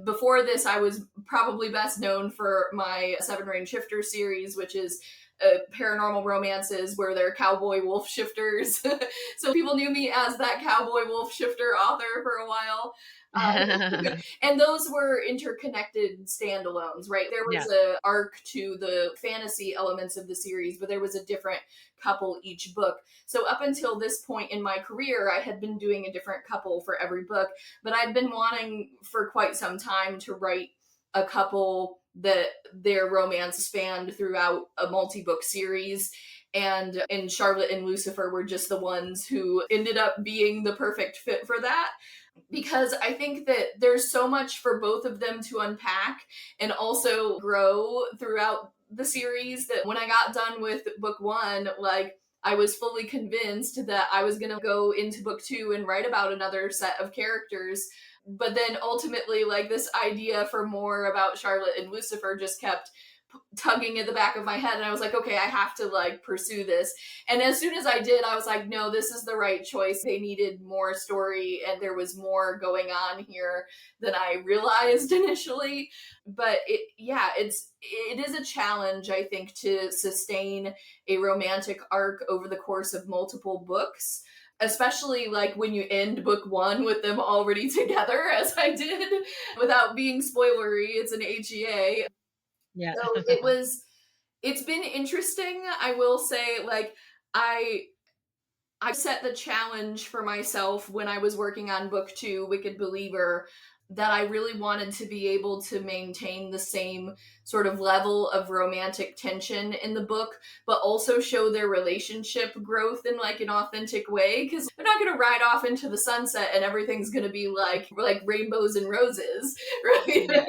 before this, I was probably best known for my Seven Rain Shifter series, which is paranormal romances where they're cowboy wolf shifters. So people knew me as that cowboy wolf shifter author for a while. And those were interconnected standalones, right? There Yeah. was a arc to the fantasy elements of the series, but there was a different couple each book. So up until this point in my career, I had been doing a different couple for every book, but I'd been wanting for quite some time to write a couple that their romance spanned throughout a multi-book series. And Charlotte and Lucifer were just the ones who ended up being the perfect fit for that, because I think that there's so much for both of them to unpack and also grow throughout the series, that when I got done with book one, like, I was fully convinced that I was going to go into book two and write about another set of characters. But then ultimately, like, this idea for more about Charlotte and Lucifer just kept tugging at the back of my head, and I was like, okay, I have to like pursue this. And as soon as I did, I was like, no, this is the right choice. They needed more story, and there was more going on here than I realized initially. But it is a challenge, I think, to sustain a romantic arc over the course of multiple books, especially like when you end book one with them already together, as I did. Without being spoilery, it's an HEA. Yeah. So it's been interesting. I will say, like, I I set the challenge for myself when I was working on book two, Wicked Believer, that I really wanted to be able to maintain the same sort of level of romantic tension in the book, but also show their relationship growth in like an authentic way. Because they're not going to ride off into the sunset and everything's going to be like rainbows and roses, right? Yeah.